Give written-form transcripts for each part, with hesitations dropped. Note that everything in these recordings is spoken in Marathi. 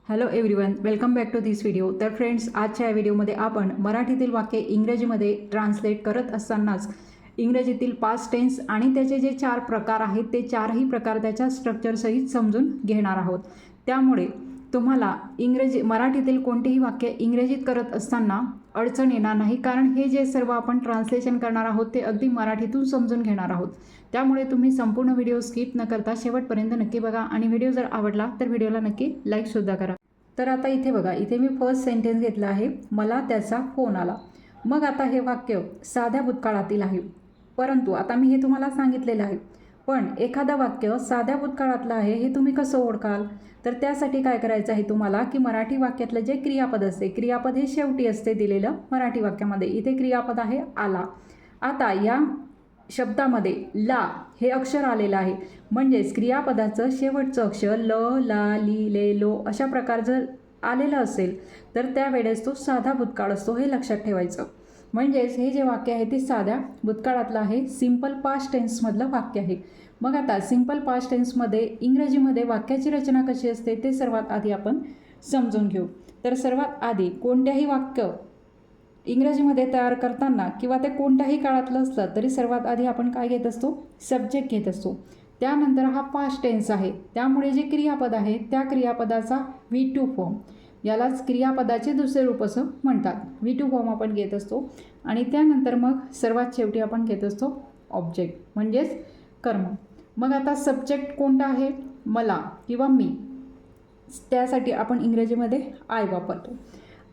Hello everyone, welcome back to this video. तर फ्रेंड्स, आजच्या या व्हिडिओमध्ये आपण मराठीतील वाक्य इंग्रजीमध्ये ट्रान्सलेट करत असतानाच इंग्रजीतील पास्ट टेन्स आणि त्याचे जे 4 प्रकार आहेत ते 4ही प्रकार त्याच्या स्ट्रक्चरसहित समजून घेणार आहोत. त्यामुळे तुम्हाला मराठीतील कोणतेही वाक्य इंग्रजीत करत असताना अडचण येणार नाही, कारण हे जे सर्व आपण ट्रान्सलेशन करणार आहोत ते अगदी मराठीतून समजून घेणार आहोत. त्यामुळे तुम्ही संपूर्ण व्हिडिओ स्किप न करता शेवटपर्यंत नक्की बघा आणि व्हिडिओ जर आवडला तर व्हिडिओला नक्की लाईकसुद्धा करा. तर आता इथे बघा, इथे मी फर्स्ट सेंटेन्स घेतला आहे, मला त्याचा फोन आला. मग आता हे वाक्य साध्या भूतकाळातील आहे, परंतु आता मी हे तुम्हाला सांगितलेलं आहे. पण एखादं वाक्य साध्या भूतकाळातलं आहे हे तुम्ही कसं ओळखाल? तर त्यासाठी काय करायचं आहे तुम्हाला की मराठी वाक्यातलं जे क्रियापद असते, क्रियापद हे शेवटी असते दिलेलं मराठी वाक्यामध्ये. इथे क्रियापद आहे आला. आता या शब्दामध्ये ला हे अक्षर आलेलं आहे, म्हणजेच क्रियापदाचं शेवटचं अक्षर ल, ला, ली, ले, लो अशा प्रकार जर आलेलं असेल तर त्यावेळेस तो साधा भूतकाळ असतो, हे लक्षात ठेवायचं. म्हणजेच हे जे वाक्य आहे ते साध्या भूतकाळातलं आहे, सिम्पल पास्ट टेन्समधलं वाक्य आहे. मग आता सिम्पल पास्ट टेन्समध्ये इंग्रजीमध्ये वाक्याची रचना कशी असते ते सर्वात आधी आपण समजून घेऊ. तर सर्वात आधी कोणत्याही वाक्य इंग्रजीमध्ये तयार करताना किंवा ते कोणत्याही काळातलं असलं तरी सर्वात आधी आपण काय घेत असतो? सब्जेक्ट घेत असतो. त्यानंतर हा पास्ट टेन्स आहे, त्यामुळे जे क्रियापद आहे त्या क्रियापदाचा V2 फॉर्म, यालाच क्रियापदाचे दुसरे रूप असं म्हणतात. V2 फॉर्म आपण घेत असतो आणि त्यानंतर मग सर्वात शेवटी आपण घेत असतो ऑब्जेक्ट म्हणजेच कर्म. मग आता सब्जेक्ट कोणता आहे? मला किंवा मी, त्यासाठी आपण इंग्रजीमध्ये आय वापरतो.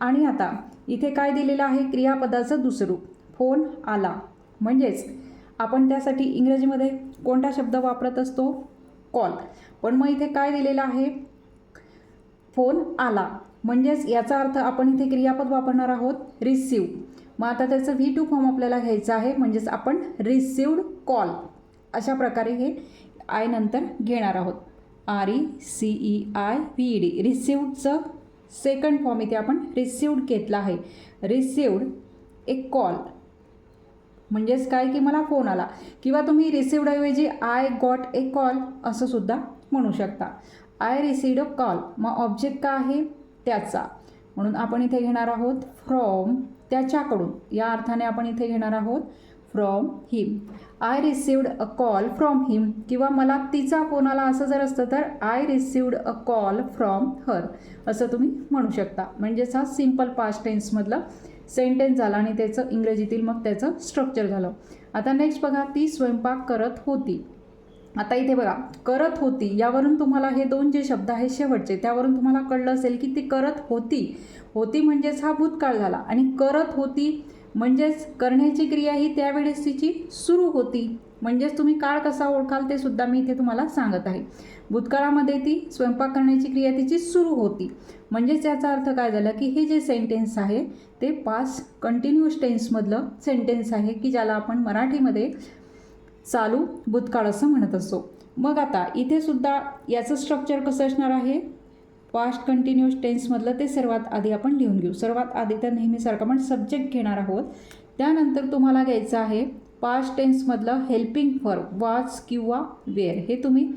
आणि आता इथे काय दिलेलं आहे? क्रियापदाचं दुसरं रूप, फोन आला. म्हणजेच आपण त्यासाठी इंग्रजीमध्ये कोणता शब्द वापरत असतो? कॉल. पण मग इथे काय दिलेलं आहे? फोन आला. म्हणजेच याचा अर्थ आपण इथे क्रियापद वापरणार आहोत रिसिव्ह. मग आता त्याचं V2 फॉर्म आपल्याला घ्यायचं आहे, म्हणजेच आपण रिसिव्ड कॉल अशा प्रकारे हे आय नंतर घेणार आहोत. RECEIVED रिसिव्डचं सेकंड फॉर्म इथे आपण रिसिव्ड घेतला आहे. रिसिव्ड ए कॉल म्हणजेच काय की मला फोन आला, किंवा तुम्ही रिसिव्डऐवजी आय गॉट ए कॉल असं सुद्धा म्हणू शकता. I received a call. मग ऑब्जेक्ट का आहे? त्याचा, म्हणून आपण इथे घेणार आहोत फ्रॉम, त्याच्याकडून. या अर्थाने आपण इथे घेणार आहोत from him. I received a call from him, किंवा मला तिचा फोन आला असं जर असतं तर I received a call from her असं तुम्ही म्हणू शकता. म्हणजेच हा सिम्पल पास्ट टेन्समधला सेंटेन्स झाला आणि त्याचं इंग्रजीतील मग त्याचं स्ट्रक्चर झालं. आता नेक्स्ट बघा, ती स्वयंपाक करत होती. आता इथे बघा, करत होती यावरून तुम्हाला हे दोन जे शब्द आहेत शेवटचे त्यावरून तुम्हाला कळलं असेल की ती करत होती. होती म्हणजेच हा भूतकाळ झाला, आणि करत होती म्हणजेच करण्याची क्रिया ही त्यावेळेस तिची सुरू होती. म्हणजेच तुम्ही काळ कसा ओळखाल ते सुद्धा मी इथे तुम्हाला सांगत आहे. भूतकाळामध्ये ती स्वयंपाक करण्याची क्रिया तिची सुरू होती. म्हणजेच याचा अर्थ काय झाला की हे जे सेंटेन्स आहे ते पास्ट कंटिन्यूअस टेन्समधलं सेंटेन्स आहे की ज्याला आपण मराठीमध्ये चालू भूतकाळ असं म्हणत असतो. मग आता इथे सुद्धा याचं स्ट्रक्चर कसं असणार आहे? पास्ट कंटिन्यूअस टेन्समधलं ते सर्वात आधी आपण लिहून घेऊ. सर्वात आधी तर नेहमीसारखं आपण सब्जेक्ट घेणार आहोत. त्यानंतर तुम्हाला घ्यायचं आहे पास्ट टेन्समधलं हेल्पिंग वर्ब, वॉज किंवा वेअर. हे तुम्ही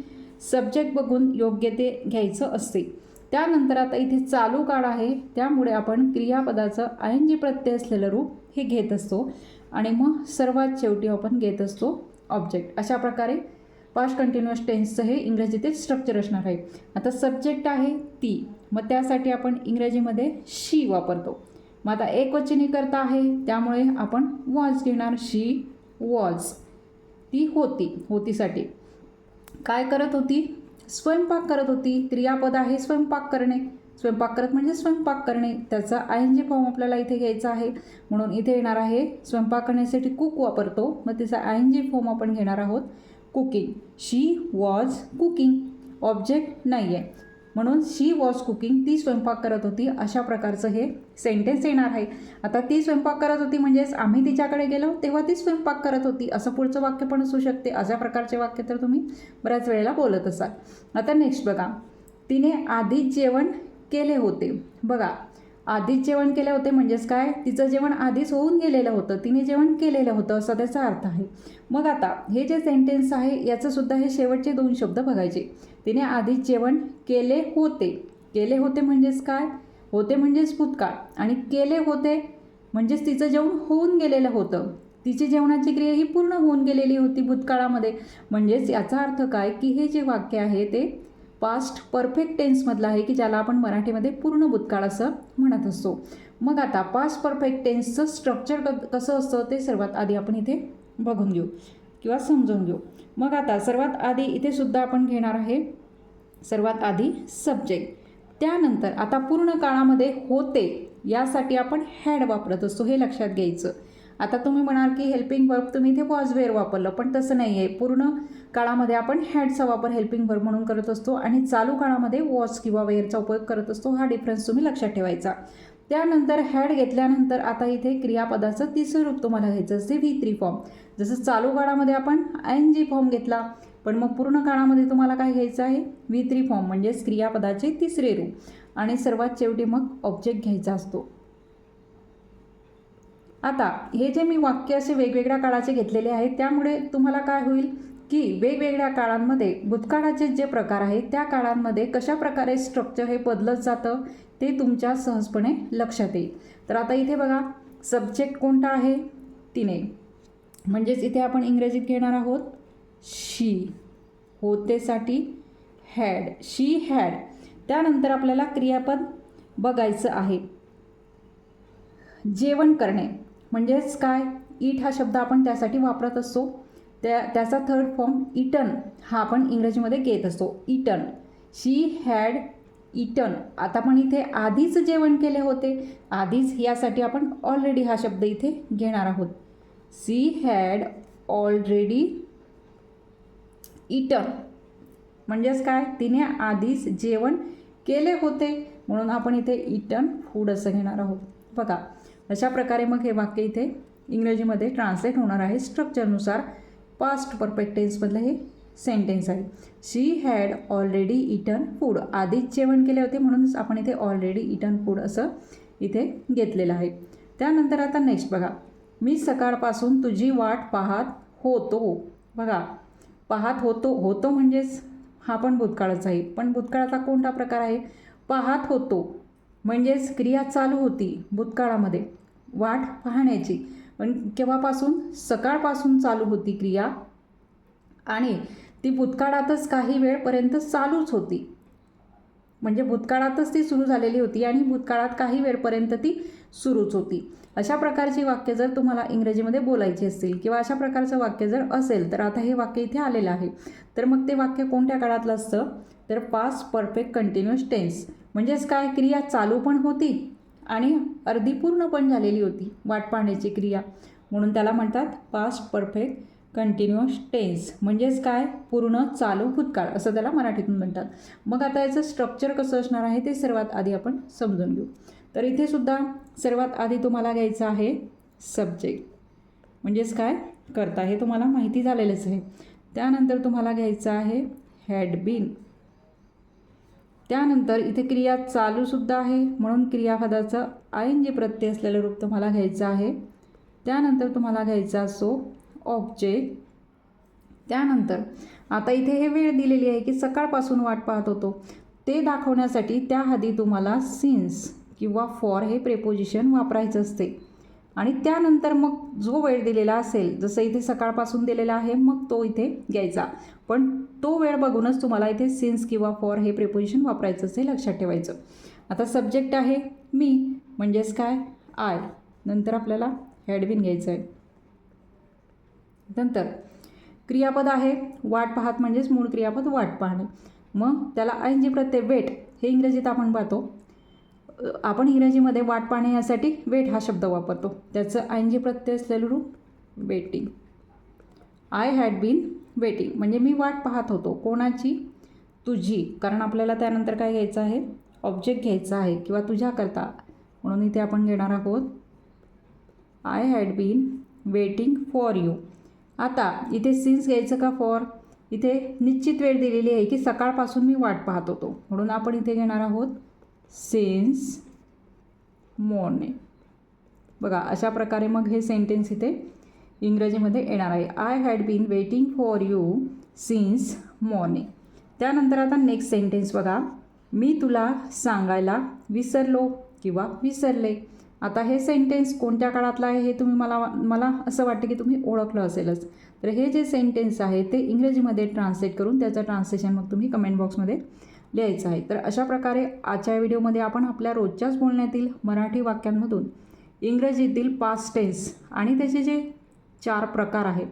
सब्जेक्ट बघून योग्य ते घ्यायचं असते. त्यानंतर आता इथे चालू काळ आहे, त्यामुळे आपण क्रियापदाचं ING प्रत्यय असलेलं रूप हे घेत असतो आणि मग सर्वात शेवटी आपण घेत असतो ऑब्जेक्ट. अशा प्रकारे पास्ट कंटिन्युअस टेन्सचं हे इंग्रजीतील स्ट्रक्चर असणार आहे. आता सब्जेक्ट आहे ती, मग त्यासाठी आपण इंग्रजीमध्ये शी वापरतो. मग आता एकवचनी करता आहे त्यामुळे आपण वॉज घेणार. शी वॉज. ती होती. होतीसाठी काय करत होती? स्वयंपाक करत होती. क्रियापद आहे स्वयंपाक करणे. स्वयंपाक करत म्हणजे स्वयंपाक करणे. त्याचा ING फॉर्म आपल्याला इथे घ्यायचा आहे, म्हणून इथे येणार आहे स्वयंपाक करण्यासाठी कुक वापरतो, मग त्याचा ING फॉर्म आपण घेणार आहोत cooking. She was cooking. Object नाही आहे म्हणून शी वॉज कुकिंग, ती स्वयंपाक करत होती. अशा प्रकारचं हे सेंटेन्स येणार आहे. आता ती स्वयंपाक करत होती म्हणजेच आम्ही तिच्याकडे गेलो तेव्हा ती स्वयंपाक करत होती असं पुढचं वाक्य पण असू शकते. अशा प्रकारचे वाक्य तर तुम्ही बऱ्याच वेळेला बोलत असाल. आता नेक्स्ट बघा, तिने आधीच जेवण केले होते. बघा, आधीच जेवण केले होते म्हणजेच काय? तिचं जेवण आधीच होऊन गेलेलं होतं, तिने जेवण केलेलं होतं असा त्याचा अर्थ आहे. मग आता हे जे सेंटेन्स आहे याचं सुद्धा हे शेवटचे दोन शब्द बघायचे. तिने आधीच जेवण केले होते. केले होते म्हणजेच काय, होते म्हणजेच भूतकाळ, आणि केले होते म्हणजेच तिचं जेवण होऊन गेलेलं होतं, तिची जेवणाची क्रिया ही पूर्ण होऊन गेलेली होती भूतकाळामध्ये. म्हणजेच याचा अर्थ काय की हे जे वाक्य आहे ते पास्ट परफेक्ट टेन्समधलं आहे, की ज्याला आपण मराठीमध्ये पूर्ण भूतकाळ असं म्हणत असतो. मग आता पास्ट परफेक्ट टेन्सचं स्ट्रक्चर कसं असतं ते सर्वात आधी आपण इथे बघून घेऊ किंवा समजून घेऊ. मग आता सर्वात आधी इथे सुद्धा आपण घेणार आहे सर्वात आधी सब्जेक्ट. त्यानंतर आता पूर्ण काळामध्ये होते यासाठी आपण हॅड वापरत असतो, हे लक्षात घ्यायचं. आता तुम्ही म्हणाल की हेल्पिंग वर्ब तुम्ही इथे वॉज वेअर वापरलं, पण तसं नाही आहे. पूर्ण काळामध्ये आपण हॅडचा वापर हेल्पिंग वर्ब म्हणून करत असतो आणि चालू काळामध्ये वॉज किंवा वेअरचा उपयोग करत असतो. हा डिफरन्स तुम्ही लक्षात ठेवायचा. त्यानंतर हॅड घेतल्यानंतर आता इथे क्रियापदाचं तिसरं रूप तुम्हाला घ्यायचं असते V3 फॉर्म. जसं चालू काळामध्ये आपण ING फॉर्म घेतला, पण मग पूर्ण काळामध्ये तुम्हाला काय घ्यायचं आहे V3 फॉर्म म्हणजेच क्रियापदाचे तिसरे रूप, आणि सर्वात शेवटी मग ऑब्जेक्ट घ्यायचा असतो. आता हे जे मी वाक्य असे वेगवेगळ्या काळाचे घेतलेले आहेत त्यामुळे तुम्हाला काय होईल की वेगवेगळ्या काळांमध्ये भूतकाळाचे जे प्रकार आहेत त्या काळांमध्ये कशा प्रकारे स्ट्रक्चर हे बदलत जातं ते तुमच्या सहजपणे लक्षात येईल. तर आता इथे बघा सब्जेक्ट कोणता आहे, तिने, म्हणजेच इथे आपण इंग्रजीत घेणार आहोत शी, होतेसाठी हॅड, शी हॅड. त्यानंतर आपल्याला क्रियापद बघायचं आहे जेवण करणे, म्हणजेच काय, ईट हा शब्द आपण त्यासाठी वापरत असतो. त्याचा थर्ड फॉर्म इटन हा आपण इंग्रजीमध्ये घेत असतो, इटन. She had eaten. आता पण इथे आधीच जेवण केले होते, आधीच यासाठी आपण ऑलरेडी हा शब्द इथे घेणार आहोत. शी हॅड ऑलरेडी इटन म्हणजेच काय, तिने आधीच जेवण केले होते, म्हणून आपण इथे इटन फूड असं घेणार आहोत. बघा अशा प्रकारे मग हे वाक्य इथे इंग्रजीमध्ये ट्रान्सलेट होणार आहे. स्ट्रक्चरनुसार पास्ट परफेक्ट टेन्समधलं हे सेंटेन्स आहे. शी हॅड ऑलरेडी इटन फूड, आधीच जेवण केले होते म्हणूनच आपण इथे ऑलरेडी इटन फूड असं इथे घेतलेलं आहे. त्यानंतर आता नेक्स्ट बघा, मी सकाळपासून तुझी वाट पाहत होतो. बघा पाहत होतो म्हणजेच हा पण भूतकाळाचा आहे, पण भूतकाळाचा कोणता प्रकार आहे, पाहत होतो म्हणजेच क्रिया चालू होती भूतकाळामध्ये वाट पाहण्याची, पण केव्हापासून, सकाळपासून चालू होती क्रिया आणि ती भूतकाळातच काही वेळपर्यंत चालूच होती. म्हणजे भूतकाळातच ती सुरू झालेली होती आणि भूतकाळात काही वेळपर्यंत ती सुरूच होती. अशा प्रकारची वाक्य जर तुम्हाला इंग्रजीमध्ये बोलायची असतील किंवा अशा प्रकारचं वाक्य जर असेल तर आता हे वाक्य इथे आलेलं आहे. तर मग ते वाक्य कोणत्या काळातलं असतं, तर पास्ट परफेक्ट कंटिन्युअस टेन्स. म्हणजेच काय, क्रिया चालू पण होती आणि अर्धी पूर्ण पण झालेली होती वाट पाहण्याची क्रिया, म्हणून त्याला म्हणतात पास्ट परफेक्ट कंटिन्युअस टेन्स. म्हणजेच काय, पूर्ण चालू भूतकाळ असं त्याला मराठीतून म्हणतात. मग आता याचं स्ट्रक्चर कसं असणार आहे ते सर्वात आधी आपण समजून घेऊ. तर इथे सुद्धा सर्वात आधी तुम्हाला घ्यायचं आहे सब्जेक्ट, म्हणजेच काय, करता, हे तुम्हाला माहिती झालेलंच आहे. त्यानंतर तुम्हाला घ्यायचं आहे हॅड बीन. त्यानंतर इथे क्रिया चालूसुद्धा आहे म्हणून क्रियापदाचं ING प्रत्यय असलेलं रूप तुम्हाला घ्यायचं आहे. त्यानंतर तुम्हाला घ्यायचा असो ऑब्जेक्ट. त्यानंतर आता इथे हे वेळ दिलेली आहे की सकाळपासून वाट पाहत होतो, ते दाखवण्यासाठी त्याआधी तुम्हाला सिन्स किंवा फॉर हे प्रेपोजिशन वापरायचं असते आणि त्यानंतर मग जो वेळ दिलेला असेल, जसं इथे सकाळपासून दिलेला आहे मग तो इथे घ्यायचा, पण तो वेळ बघूनच तुम्हाला इथे सिन्स किंवा फॉर हे प्रेपोजिशन वापरायचं असेल, लक्षात ठेवायचं. आता सब्जेक्ट आहे मी म्हणजेच काय, आय. नंतर आपल्याला हॅड बीन घ्यायचं आहे. नंतर क्रियापद आहे वाट पाहत म्हणजेच मूळ क्रियापद वाट पाहणे, मग त्याला ING प्रत्यय वेट, हे इंग्रजीत आपण पाहतो. आपण इंग्रजीमध्ये वाट पाहणे यासाठी वेट हा शब्द वापरतो, त्याचं ING प्रत्यय असलेलं रूप waiting. I had been waiting म्हणजे मी वाट पाहत होतो, कोणाची, तुझी, कारण आपल्याला त्यानंतर काय घ्यायचं आहे, ऑब्जेक्ट घ्यायचा आहे किंवा तुझ्याकरता, म्हणून इथे आपण घेणार आहोत I had been waiting for you. आता इथे सिन्स घ्यायचं का फॉर, इथे निश्चित वेळ दिलेली आहे की सकाळपासून मी वाट पाहत होतो, म्हणून आपण इथे घेणार आहोत सिन्स मॉर्निंग. बघा अशा प्रकारे मग हे सेंटेन्स इथे इंग्रजीमध्ये येणार आहे, I had been waiting for you since morning. त्यानंतर आता नेक्स्ट सेंटेन्स बघा, मी तुला सांगायला विसरलो किंवा विसरले. आता हे सेंटेन्स कोणत्या काळातलं आहे हे तुम्ही मला असं वाटतं की तुम्ही ओळखलं असेलच. तर हे जे सेंटेन्स आहे ते इंग्रजीमध्ये ट्रान्सलेट करून त्याचं ट्रान्सलेशन मग तुम्ही कमेंट बॉक्समध्ये लिहायचं आहे. तर अशा प्रकारे आजच्या व्हिडिओमध्ये आपण आपल्या रोजच्याच बोलण्यातील मराठी वाक्यांमधून इंग्रजीतील पास्ट टेन्स आणि त्याचे जे 4 प्रकार आहेत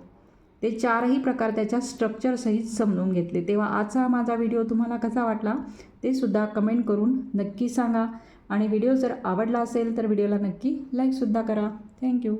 ते 4ही प्रकार त्याच्या स्ट्रक्चरसहित समजून घेतले. तेव्हा आजचा माझा व्हिडिओ तुम्हाला कसा वाटला ते सुद्धा कमेंट करून नक्की सांगा. आणि व्हिडिओ जर आवडला असेल तर व्हिडिओला नक्की लाईकसुद्धा करा. थँक्यू.